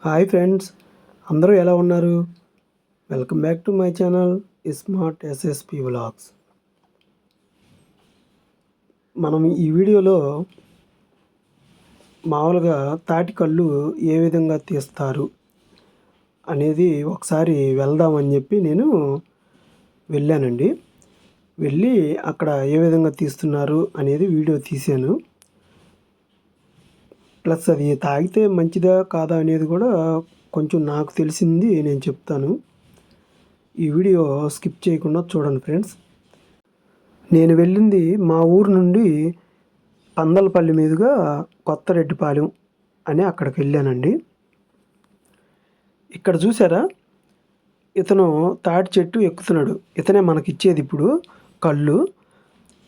Hi friends, అందరూ ఎలా ఉన్నారు? Welcome back to my channel smart SSP vlogs. మనం ఈ వీడియోలో మామూలుగా తాటి కళ్ళు ఏ విధంగా తీస్తారు అనేది ఒకసారి వెళ్దామని చెప్పి నేను వెళ్ళానండి. వెళ్ళి అక్కడ ఏ విధంగా తీస్తున్నారు అనేది వీడియో తీశాను. ప్లస్ అది తాగితే మంచిదా కాదా అనేది కూడా కొంచెం నాకు తెలిసింది నేను చెప్తాను. ఈ వీడియో స్కిప్ చేయకుండా చూడండి ఫ్రెండ్స్. నేను వెళ్ళింది మా ఊరు నుండి పందలపల్లి మీదుగా కొత్తరెడ్డిపాలెం అని అక్కడికి వెళ్ళానండి. ఇక్కడ చూసారా, ఇతను తాటి చెట్టు ఎక్కుతున్నాడు. ఇతనే మనకిచ్చేది ఇప్పుడు కళ్ళు.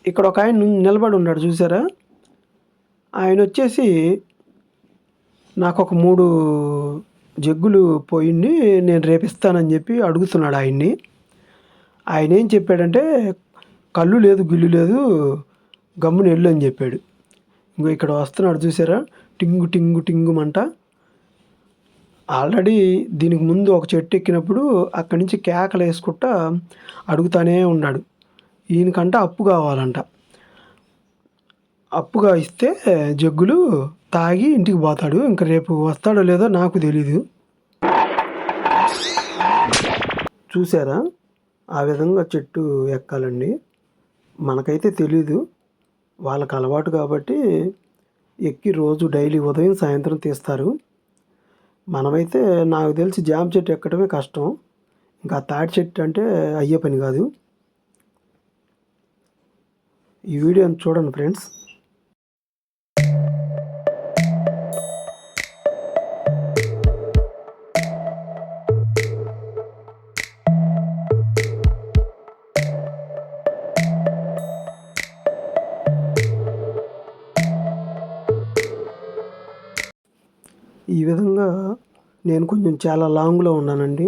ఇక్కడ ఒక ఆయన నిలబడి ఉన్నాడు చూసారా, ఆయన వచ్చేసి నాకు ఒక 3 జగ్గులు పోయింది, నేను రేపు ఇస్తానని చెప్పి అడుగుతున్నాడు ఆయన్ని. ఆయన ఏం చెప్పాడంటే, కళ్ళు లేదు గిల్లు లేదు, గమ్మున వెళ్ళు అని చెప్పాడు. ఇంకో ఇక్కడ వస్తున్నాడు చూసారా, టింగు టింగు టింగుమంట. ఆల్రెడీ దీనికి ముందు ఒక చెట్టు ఎక్కినప్పుడు అక్కడి నుంచి కేకలు వేసుకుంటా అడుగుతానే ఉన్నాడు. ఈయనకంట అప్పు కావాలంట. అప్పుగా ఇస్తే జగ్గులు తాగి ఇంటికి పోతాడు. ఇంకా రేపు వస్తాడో లేదో నాకు తెలీదు. చూసారా, ఆ విధంగా చెట్టు ఎక్కాలండి. మనకైతే తెలీదు, వాళ్ళకి అలవాటు కాబట్టి ఎక్కి రోజు డైలీ ఉదయం సాయంత్రం తీస్తారు. మనమైతే నాకు తెలిసి జామ చెట్టు ఎక్కడమే కష్టం, ఇంకా తాటి చెట్టు అంటే అయ్యే పని కాదు. ఈ వీడియోని చూడండి ఫ్రెండ్స్. ఈ విధంగా నేను కొంచెం చాలా లాంగ్లో ఉన్నానండి.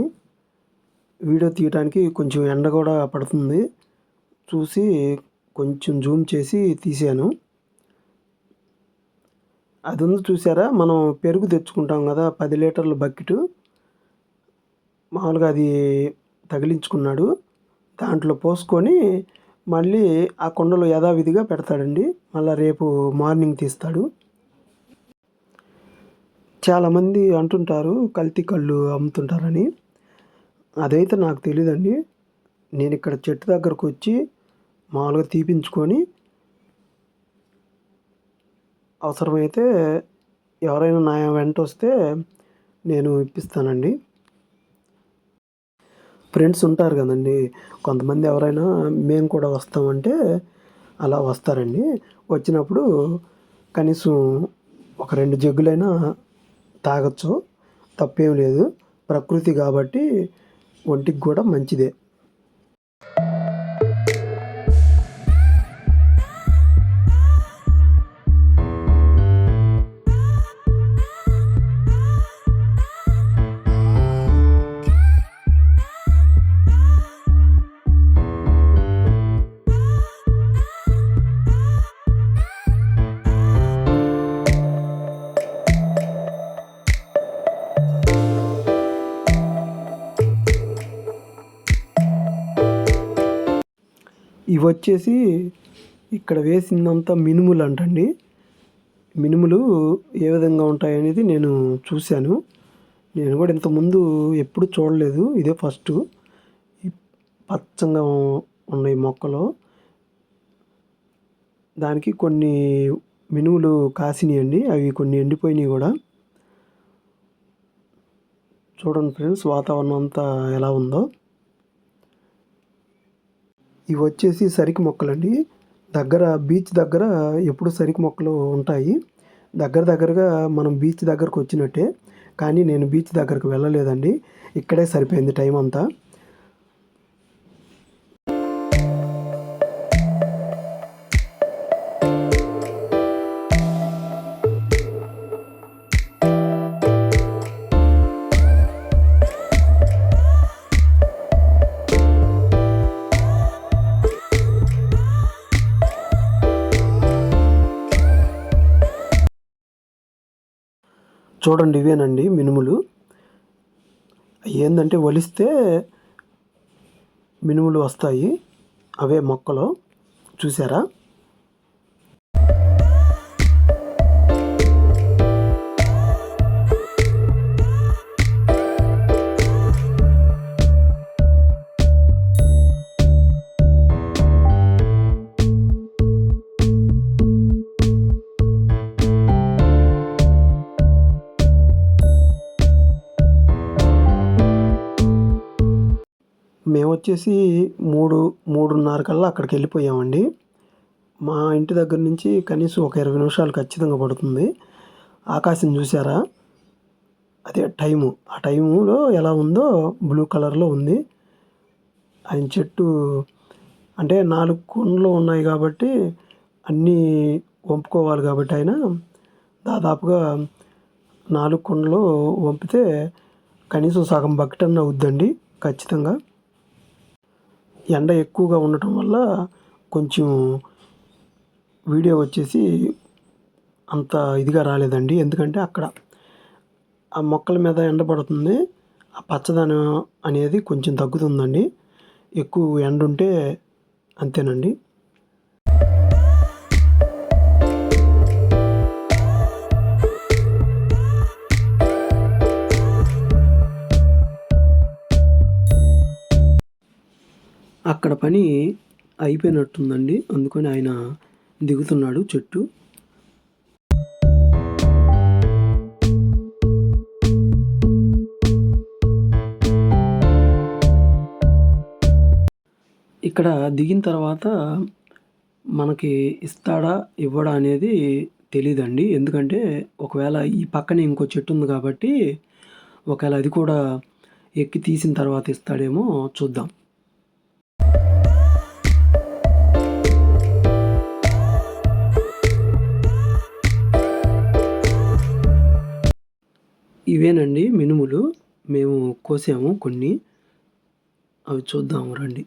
వీడియో తీయడానికి కొంచెం ఎండ కూడా పడుతుంది. చూసి కొంచెం జూమ్ చేసి తీసాను. అది ఉంది చూసారా, మనం పెరుగు తెచ్చుకుంటాం కదా, 10 లీటర్ల బకెట్. మామూలుగా అది తగిలించుకున్నాడు. దాంట్లో పోసుకొని మళ్ళీ ఆ కుండలో యథావిధిగా పెడతాడండి. మళ్ళీ రేపు మార్నింగ్ తీస్తాడు. చాలామంది అంటుంటారు కల్తీ కళ్ళు అమ్ముతుంటారని. అదైతే నాకు తెలియదండి. నేను ఇక్కడ చెట్టు దగ్గరకు వచ్చి మామూలుగా తీపించుకొని అవసరమైతే ఎవరైనా నా వెంట వస్తే నేను ఇప్పిస్తానండి. ఫ్రెండ్స్ ఉంటారు కదండి, కొంతమంది ఎవరైనా మేము కూడా వస్తామంటే అలా వస్తారండి. వచ్చినప్పుడు కనీసం ఒక 2 జగ్గులైనా తాగొచ్చు, తప్పేం లేదు. ప్రకృతి కాబట్టి ఒంటికి కూడా మంచిదే. ఇవి వచ్చేసి ఇక్కడ వేసిందంతా మినుములు అంటండి. మినుములు ఏ విధంగా ఉంటాయనేది నేను చూశాను. నేను కూడా ఇంతకుముందు ఎప్పుడు చూడలేదు, ఇదే ఫస్ట్. పచ్చగా ఉన్నాయి మొక్కలు. దానికి కొన్ని మినుములు కాసినాయండి, అవి కొన్ని ఎండిపోయినాయి కూడా. చూడండి ఫ్రెండ్స్, వాతావరణం అంతా ఎలా ఉందో. ఇవి వచ్చేసి సరికి మొక్కలండి. దగ్గర బీచ్ దగ్గర ఎప్పుడు సరికి మొక్కలు ఉంటాయి. దగ్గరగా మనం బీచ్ దగ్గరకు వచ్చినట్టే. కానీ నేను బీచ్ దగ్గరకు వెళ్ళలేదండి, ఇక్కడే సరిపోయింది టైం అంతా. చూడండి, ఇవేనండి మినుములు. ఏంటంటే ఒలిస్తే మినుములు వస్తాయి, అవే మొక్కలు. చూసారా? మేమొచ్చేసి 3:30 కల్లా అక్కడికి వెళ్ళిపోయామండి. మా ఇంటి దగ్గర నుంచి కనీసం ఒక 20 నిమిషాలు ఖచ్చితంగా పడుతుంది. ఆకాశం చూసారా? అదే టైము. ఆ టైములో ఎలా ఉందో బ్లూ కలర్‌లో ఉంది. ఆయన చెట్టు అంటే 4 కుండలు ఉన్నాయి కాబట్టి అన్నీ వంపుకోవాలి కాబట్టి ఆయన దాదాపుగా 4 కుండలు వంపితే కనీసం సగం బకెటన్నా అవుద్దండి ఖచ్చితంగా. ఎండ ఎక్కువగా ఉండటం వల్ల కొంచెం వీడియో వచ్చేసి అంత ఇదిగా రాలేదండి. ఎందుకంటే అక్కడ ఆ మొక్కల మీద ఎండ పడుతుంది. ఆ పచ్చదనం అనేది కొంచెం తగ్గుతుందండి. ఎక్కువ ఎండ ఉంటే అంతేనండి. అక్కడ పని అయిపోయినట్టుందండి. అందుకని ఆయన దిగుతున్నాడు చెట్టు. ఇక్కడ దిగిన తర్వాత మనకి ఇస్తాడా? ఇవ్వడా? అనేది తెలీదండి. ఎందుకంటే ఒకవేళ ఈ పక్కనే ఇంకో చెట్టు ఉంది కాబట్టి ఒకవేళ అది కూడా ఎక్కి తీసిన తర్వాత ఇస్తాడేమో చూద్దాం. ఇవేనండి మినుములు. మేము కోసాము కొన్ని. అవి చూద్దాము రండి.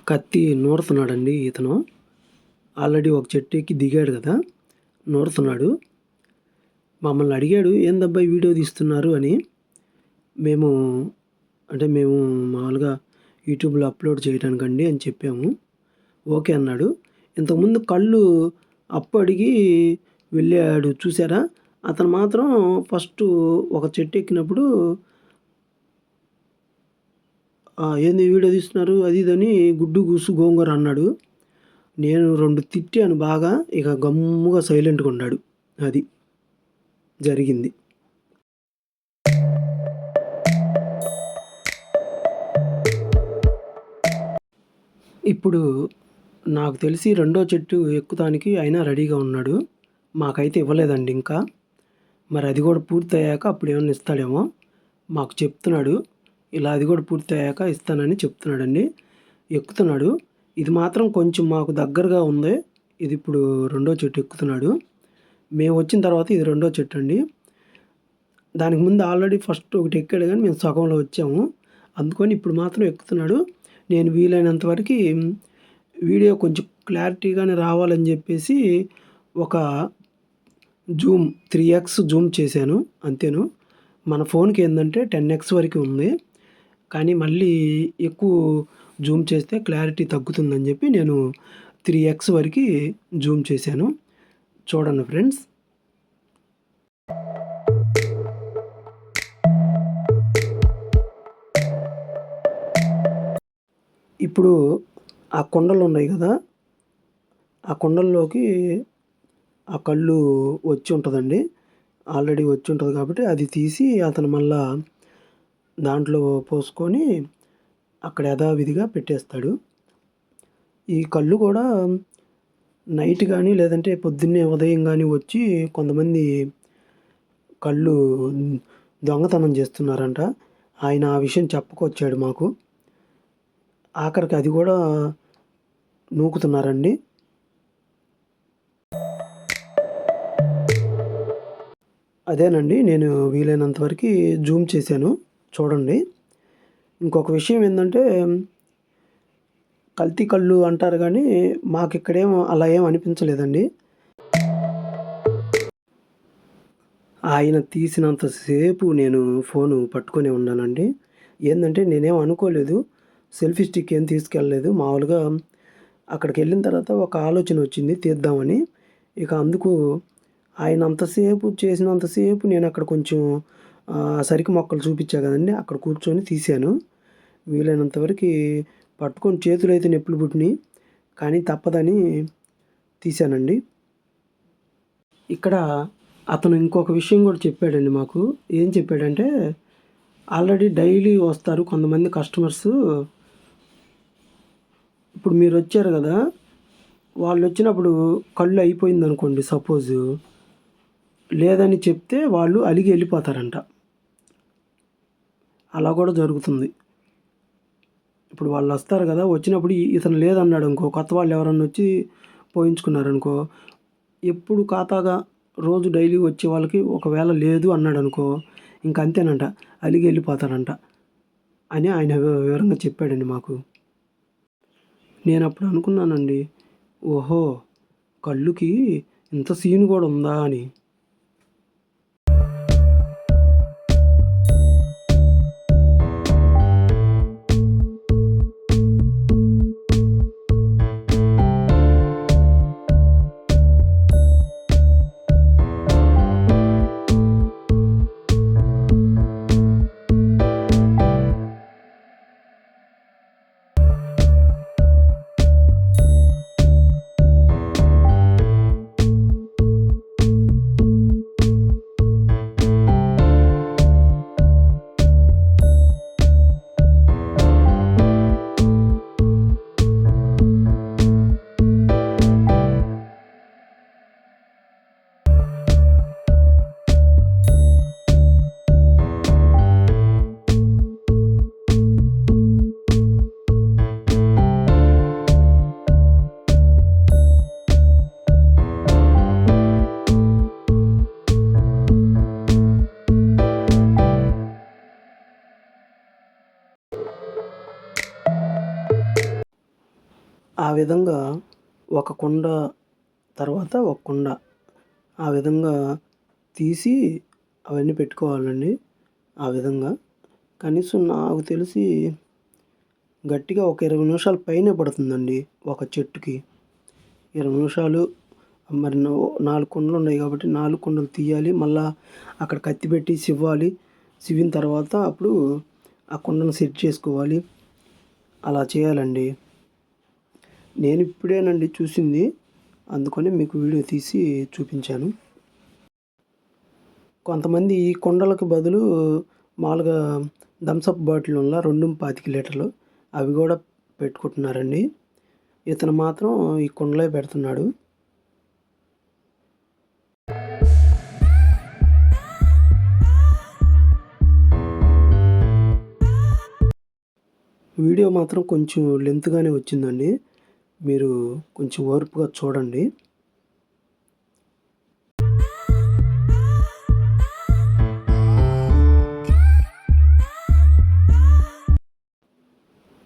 కత్తి నూరుతున్నాడండి ఇతను. ఆల్రెడీ ఒక చెట్టు ఎక్కి దిగాడు కదా, నూరుతున్నాడు. మమ్మల్ని అడిగాడు, ఏందబ్బా వీడియో తీస్తున్నారు అని. మేము మామూలుగా యూట్యూబ్లో అప్లోడ్ చేయడానికండి అని చెప్పాము. ఓకే అన్నాడు. ఇంతకుముందు కళ్ళు అప్పు అడిగి వెళ్ళాడు చూసారా? అతను మాత్రం ఫస్టు ఒక చెట్టు ఎక్కినప్పుడు ఏంది వీడియో తీస్తున్నారు అది ఇది అని గుడ్డు గూసు గోంగూర అన్నాడు. నేను 2 తిట్టాను బాగా. ఇక గమ్ముగా సైలెంట్‌గా ఉన్నాడు. అది జరిగింది. ఇప్పుడు నాకు తెలిసి రెండో చెట్టు ఎక్కుతానికి ఆయన రెడీగా ఉన్నాడు. మాకైతే ఇవ్వలేదండి ఇంకా. మరి అది కూడా పూర్తయ్యాక అప్పుడు ఏమన్నా ఇస్తాడేమో. మాకు చెప్తున్నాడు. ఇలా అది కూడా పూర్తయ్యాక ఇస్తానని చెప్తున్నాడండి. ఎక్కుతున్నాడు. ఇది మాత్రం కొంచెం మాకు దగ్గరగా ఉంది. ఇది ఇప్పుడు రెండో చెట్టు ఎక్కుతున్నాడు. మేము వచ్చిన తర్వాత ఇది రెండో చెట్టు అండి. దానికి ముందు ఆల్రెడీ ఫస్ట్ ఒకటి ఎక్కాడు కానీ మేము సగంలో వచ్చాము. అందుకని ఇప్పుడు మాత్రం ఎక్కుతున్నాడు. నేను వీలైనంత వరకు వీడియో కొంచెం క్లారిటీగానే రావాలని చెప్పేసి ఒక జూమ్ 3x జూమ్ చేశాను అంతేను. మన ఫోన్‌కి ఏందంటే 10x వరకే ఉంది. కానీ మళ్ళీ ఎక్కువ జూమ్ చేస్తే క్లారిటీ తగ్గుతుందని చెప్పి నేను 3x వరకి జూమ్ చేశాను. చూడండి ఫ్రెండ్స్. ఇప్పుడు ఆ కుండలున్నాయి గదా! ఆ కుండల్లోకి ఆ కల్లు వచ్చి ఉంటదండి. ఆల్రెడీ వచ్చి ఉంటది కాబట్టి అది తీసి అతను మళ్ళా దాంట్లో పోసుకొని అక్కడ యథావిధిగా పెట్టేస్తాడు. ఈ కల్లు కూడా నైట్ గానీ, లేదంటే పొద్దున్నే ఉదయం గానీ వచ్చి కొంతమంది కల్లు దొంగతనం చేస్తున్నారంట. ఆయన ఆ విషయం చెప్పుకొచ్చాడు మాకు. ఆఖరికి అది గూడా నూకుతున్నారండి. అదేనండి నేను వీలైనంత వరకి జూమ్ చేశాను. చూడండి. ఇంకొక విషయం ఏందంటే, కల్తీ కల్లు అంటారు గానీ, మాకిక్కడేం అలా ఏం అనిపించలేదండి. ఆయన తీసినంత సేపు నేను ఫోను పట్టుకొనే ఉన్నానండి. ఏందంటే నేనేం అనుకోలేదు. సెల్ఫీ స్టిక్ ఏం తీసుకెళ్ళలేదు. మామూలుగా అక్కడికెళ్ళిన తర్వాత ఒక ఆలోచనొచ్చింది తీద్దామని. ఇక అందుకు ఆయన అంతసేపు చేసినంతసేపు నేనక్కడ కొంచెం సరికి మొక్కలు చూపిచ్చా గదండీ! అక్కడ కూర్చొని తీశాను. వీలైనంత వరకి పట్టుకొని చేతులైతే నొప్పులు పుట్టినియి. కానీ తప్పదని తీశానండి. ఇక్కడ అతను ఇంకొక విషయం గూడా చెప్పాడండి మాకు. ఏం చెప్పాడంటే, ఆల్రెడీ డైలీ వస్తారు కొంతమంది కస్టమర్సు. ఇప్పుడు మీరొచ్చారు గదా! వాళ్ళొచ్చినప్పుడు కల్లు అయిపోయిందనుకోండి సపోజు, లేదని చెప్తే వాళ్ళు అలిగి ఎళ్ళిపోతారంట. అలా గూడా జరుగుతుంది. ఇప్పుడు వాళ్ళొస్తారు గదా! వచ్చినప్పుడు ఇతను లేదన్నాడనుకో, కొత్త వాళ్ళెవరన్నొచ్చి పోయించుకున్నారనుకో, ఎప్పుడు ఖాతాగా రోజు డైలీ వచ్చే వాళ్ళకి ఒకవేళ లేదు అన్నాడనుకో, ఇంక అంతేనంట. అలిగి ఎళ్ళిపోతారంట అని ఆయన వివరంగా చెప్పాడండి మాకు. నేనప్పుడు అనుకున్నానండి, ఓహో! కల్లుకి ఇంత సీన్ గూడా ఉందా అని. ఆ విధంగా ఒక కుండ తర్వాత ఒక కుండ ఆ విధంగా తీసి అవన్నీ పెట్టుకోవాలండి. ఆ విధంగా కనీసం నాకు తెలిసి గట్టిగా ఒక 20 నిమిషాల పైనే పడుతుందండి ఒక చెట్టుకి. 20 నిమిషాలు. మరి 4 కుండలున్నాయి కాబట్టి 4 కుండలు తీయాలి. మళ్ళా అక్కడ కత్తి పెట్టి సివ్వాలి. సివిన తర్వాత అప్పుడు ఆ కుండను సెట్ చేసుకోవాలి. అలా చేయాలండి. నేను ఇప్పుడేనండి చూసింది. అందుకని మీకు వీడియో తీసి చూపించాను. కొంతమంది ఈ కుండలకు బదులు మామూలుగా థమ్సప్ బాటిల్ ఉన్న 2.25 లీటర్లు అవి గూడా పెట్టుకుంటున్నారండి. ఇతను మాత్రం ఈ కుండలే పెడుతున్నాడు. వీడియో మాత్రం కొంచెం లెంత్‌గానే వచ్చిందండి. మీరు కొంచెం ఓర్పుగా చూడండి.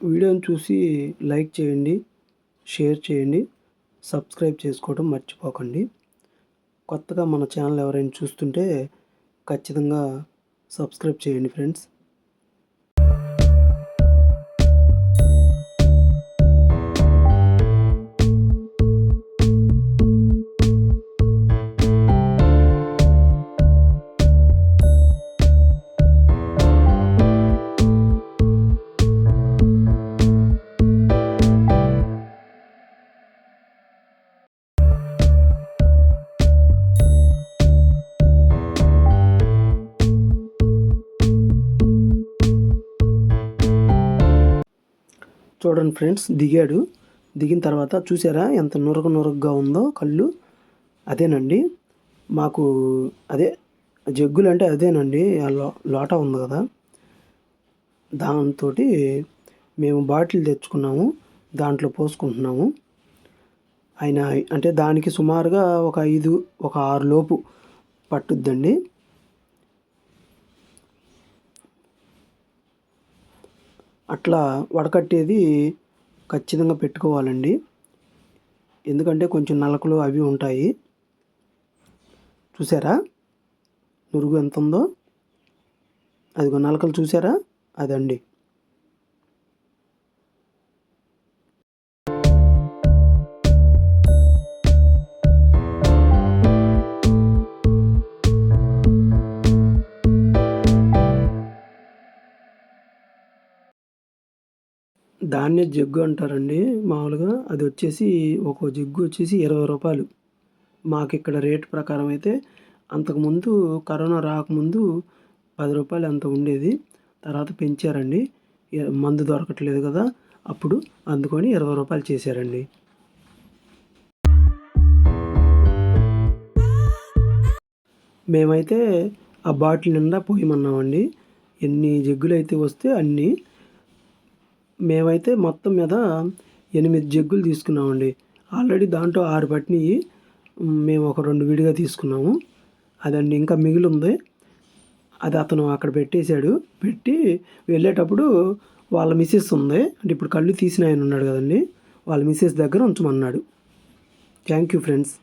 వీడియోని చూసి లైక్ చేయండి, షేర్ చేయండి, సబ్స్క్రైబ్ చేసుకోవడం మర్చిపోకండి. కొత్తగా మన ఛానల్ ఎవరైనా చూస్తుంటే ఖచ్చితంగా సబ్స్క్రైబ్ చేయండి ఫ్రెండ్స్. చూడండి ఫ్రెండ్స్, దిగిన తర్వాత చూసారా ఎంత నురగగా ఉందో కళ్ళు. అదేనండి మాకు అదే జగ్గులు అంటే అదేనండి, ఆ లోటా ఉంది కదా, దాంతో మేము బాటిల్ తెచ్చుకున్నాము, దాంట్లో పోసుకుంటున్నాము. ఆయన అంటే దానికి సుమారుగా ఒక 6 లోపు పట్టుద్దండి. అట్లా వడకట్టేది ఖచ్చితంగా పెట్టుకోవాలండి, ఎందుకంటే కొంచెం నలకలు అవి ఉంటాయి. చూసారా నురుగు ఎంత ఉందో, అదిగో నలకలు చూసారా, అదండి. దాన్నే జగ్గు అంటారండి మామూలుగా. అది వచ్చేసి ఒక్కో జగ్గు వచ్చేసి 20 రూపాయలు. మాకు ఇక్కడ రేటు ప్రకారం అయితే అంతకుముందు కరోనా రాకముందు 10 రూపాయలు అంత ఉండేది, తర్వాత పెంచారండి. మందు దొరకట్లేదు కదా అప్పుడు, అందుకొని 20 రూపాయలు చేశారండి. మేమైతే ఆ బాటిల్ నిండా పోయమన్నామండి, ఎన్ని జగ్గులు అయితే వస్తే అన్నీ. మేమైతే మొత్తం మీద 8 జగ్గులు తీసుకున్నామండి. ఆల్రెడీ దాంట్లో 6 పట్టినవి, మేము ఒక 2 విడిగా తీసుకున్నాము. అదండి ఇంకా మిగిలి ఉంది, అది అతను అక్కడ పెట్టేశాడు. పెట్టి వెళ్ళేటప్పుడు వాళ్ళ మిస్సెస్ ఉంది, అంటే ఇప్పుడు కళ్ళు తీసిన ఆయన ఉన్నాడు కదండి, వాళ్ళ మిస్సెస్ దగ్గర ఉంచమన్నాడు. Thank you friends.